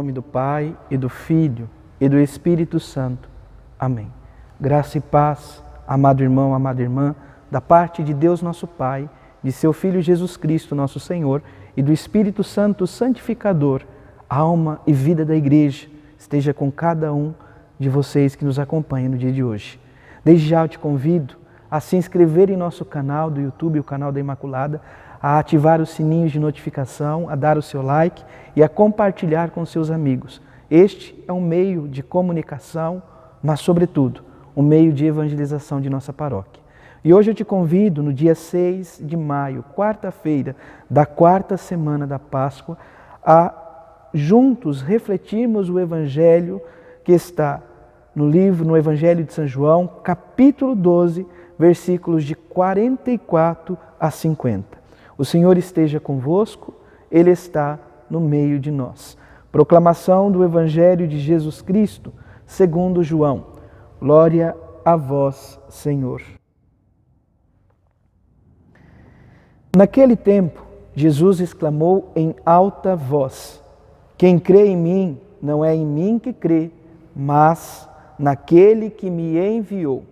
nome do Pai, e do Filho, e do Espírito Santo. Amém. Graça e paz, amado irmão, amada irmã, da parte de Deus nosso Pai, de seu Filho Jesus Cristo, nosso Senhor, e do Espírito Santo santificador, alma e vida da Igreja, esteja com cada um de vocês que nos acompanham no dia de hoje. Desde já eu te convido a se inscrever em nosso canal do YouTube, o canal da Imaculada, a ativar os sininhos de notificação, a dar o seu like e a compartilhar com seus amigos. Este é um meio de comunicação, mas sobretudo, um meio de evangelização de nossa paróquia. E hoje eu te convido, no dia 6 de maio, quarta-feira da quarta semana da Páscoa, a juntos refletirmos o Evangelho que está no Evangelho de São João, capítulo 12, versículos de 44 a 50. O Senhor esteja convosco, Ele está no meio de nós. Proclamação do Evangelho de Jesus Cristo, segundo João. Glória a vós, Senhor. Naquele tempo, Jesus exclamou em alta voz: quem crê em mim, não é em mim que crê, mas naquele que me enviou.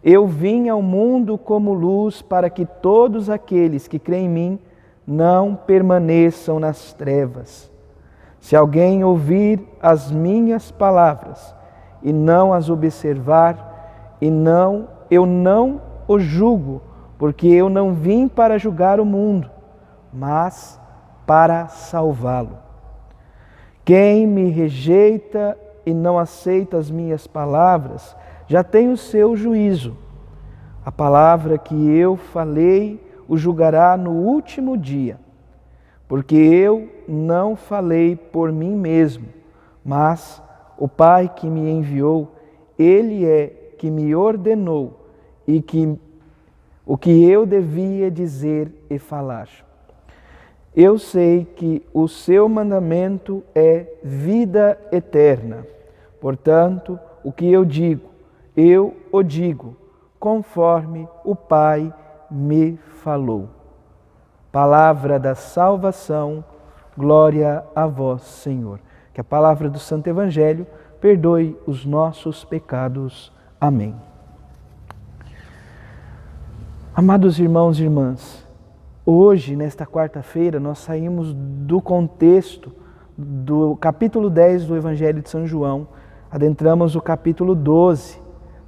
Eu vim ao mundo como luz para que todos aqueles que creem em mim não permaneçam nas trevas. Se alguém ouvir as minhas palavras e não as observar, eu não o julgo, porque eu não vim para julgar o mundo, mas para salvá-lo. Quem me rejeita e não aceita as minhas palavras, já tem o seu juízo. A palavra que eu falei o julgará no último dia, porque eu não falei por mim mesmo, mas o Pai que me enviou, Ele é que me ordenou e o que eu devia dizer e falar. Eu sei que o seu mandamento é vida eterna. Portanto, o que eu digo, eu o digo, conforme o Pai me falou. Palavra da salvação, glória a vós, Senhor. Que a palavra do Santo Evangelho perdoe os nossos pecados. Amém. Amados irmãos e irmãs, hoje, nesta quarta-feira, nós saímos do contexto do capítulo 10 do Evangelho de São João, adentramos o capítulo 12,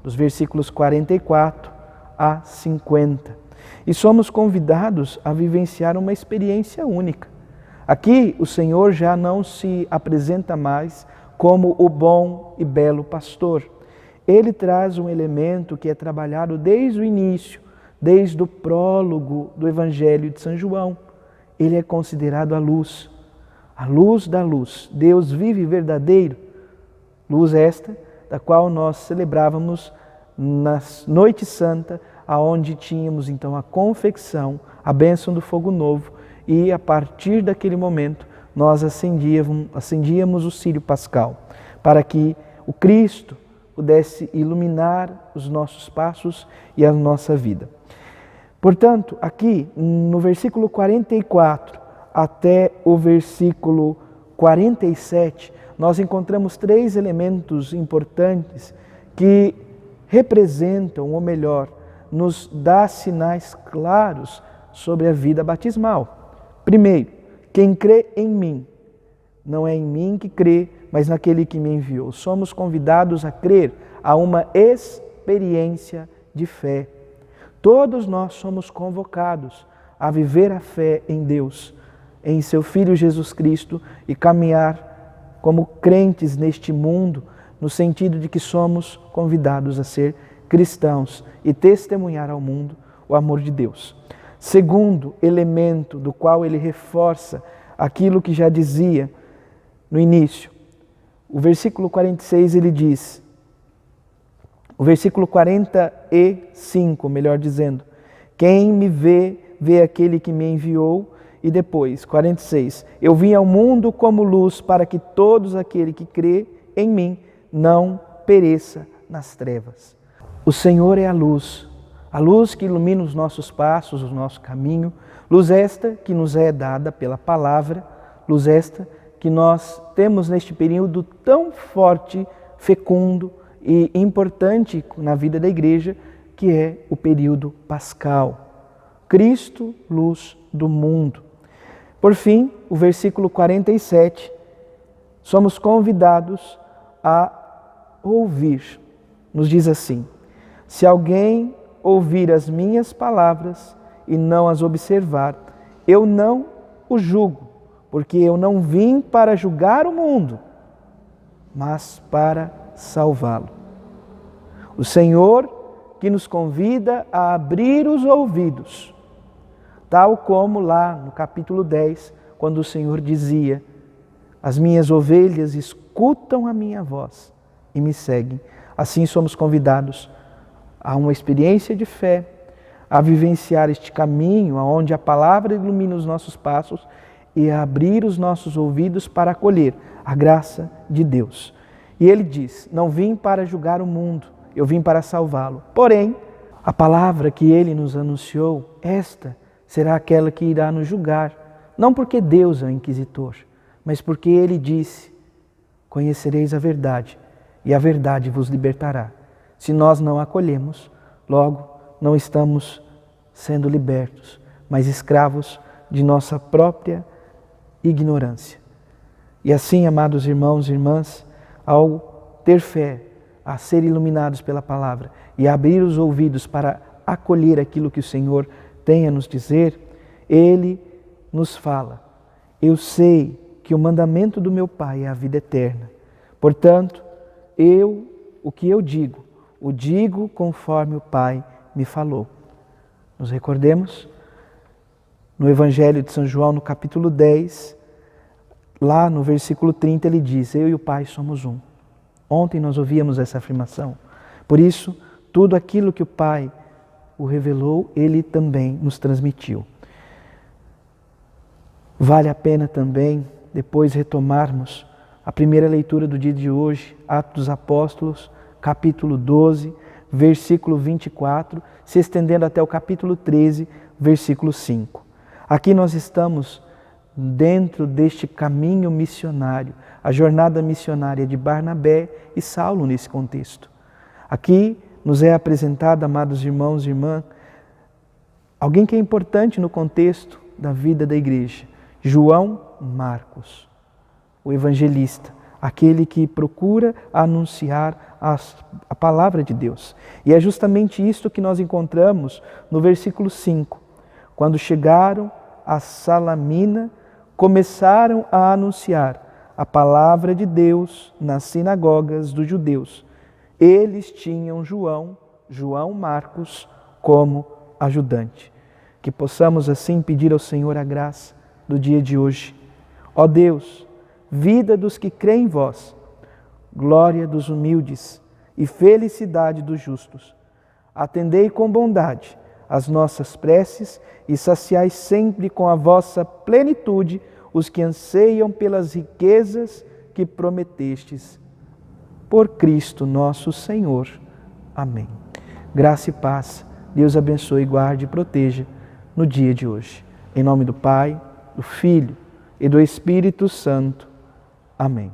dos versículos 44 a 50. E somos convidados a vivenciar uma experiência única. Aqui o Senhor já não se apresenta mais como o bom e belo pastor. Ele traz um elemento que é trabalhado desde o início, desde o prólogo do Evangelho de São João. Ele é considerado a luz da luz, Deus vivo e verdadeiro. Luz esta, da qual nós celebrávamos na Noite Santa, aonde tínhamos então a confecção, a bênção do fogo novo, e a partir daquele momento nós acendíamos o círio pascal, para que o Cristo pudesse iluminar os nossos passos e a nossa vida. Portanto, aqui no versículo 44 até o versículo 47, nós encontramos três elementos importantes que representam, ou melhor, nos dá sinais claros sobre a vida batismal. Primeiro, quem crê em mim, não é em mim que crê, mas naquele que me enviou. Somos convidados a crer, a uma experiência de fé. Todos nós somos convocados a viver a fé em Deus, em seu Filho Jesus Cristo, e caminhar como crentes neste mundo, no sentido de que somos convidados a ser cristãos e testemunhar ao mundo o amor de Deus. Segundo elemento do qual ele reforça aquilo que já dizia no início, o versículo 46 ele diz, o versículo 45, melhor dizendo, quem me vê, vê aquele que me enviou. E depois, 46, eu vim ao mundo como luz para que todos aquele que crê em mim não pereça nas trevas. O Senhor é a luz que ilumina os nossos passos, o nosso caminho, luz esta que nos é dada pela palavra, luz esta que nós temos neste período tão forte, fecundo e importante na vida da igreja, que é o período pascal. Cristo, luz do mundo. Por fim, o versículo 47, somos convidados a ouvir. Nos diz assim: se alguém ouvir as minhas palavras e não as observar, eu não o julgo, porque eu não vim para julgar o mundo, mas para salvá-lo. O Senhor que nos convida a abrir os ouvidos, tal como lá no capítulo 10, quando o Senhor dizia: as minhas ovelhas escutam a minha voz e me seguem. Assim somos convidados a uma experiência de fé, a vivenciar este caminho onde a palavra ilumina os nossos passos e a abrir os nossos ouvidos para acolher a graça de Deus. E ele diz: não vim para julgar o mundo, eu vim para salvá-lo. Porém, a palavra que ele nos anunciou, esta será aquela que irá nos julgar, não porque Deus é o inquisitor, mas porque ele disse: conhecereis a verdade, e a verdade vos libertará. Se nós não acolhemos, logo não estamos sendo libertos, mas escravos de nossa própria ignorância. E assim, amados irmãos e irmãs, ao ter fé, a ser iluminados pela palavra e abrir os ouvidos para acolher aquilo que o Senhor tem a nos dizer, Ele nos fala: eu sei que o mandamento do meu Pai é a vida eterna. Portanto, o que eu digo, o digo conforme o Pai me falou. Nos recordemos, no Evangelho de São João, no capítulo 10, lá no versículo 30, ele diz: eu e o Pai somos um. Ontem nós ouvíamos essa afirmação. Por isso, tudo aquilo que o Pai o revelou, Ele também nos transmitiu. Vale a pena também, depois, retomarmos a primeira leitura do dia de hoje, Atos dos Apóstolos, capítulo 12, versículo 24, se estendendo até o capítulo 13, versículo 5. Aqui nós estamos dentro deste caminho missionário, a jornada missionária de Barnabé e Saulo nesse contexto. Aqui nos é apresentado, amados irmãos e irmãs, alguém que é importante no contexto da vida da igreja, João Marcos, o evangelista, aquele que procura anunciar a palavra de Deus. E é justamente isto que nós encontramos no versículo 5. Quando chegaram a Salamina, começaram a anunciar a palavra de Deus nas sinagogas dos judeus. Eles tinham João Marcos, como ajudante. Que possamos assim pedir ao Senhor a graça do dia de hoje. Ó Deus, vida dos que creem em vós, glória dos humildes e felicidade dos justos. Atendei com bondade as nossas preces e saciai sempre com a vossa plenitude os que anseiam pelas riquezas que prometestes. Por Cristo nosso Senhor. Amém. Graça e paz. Deus abençoe, guarde e proteja no dia de hoje. Em nome do Pai, do Filho e do Espírito Santo. Amém.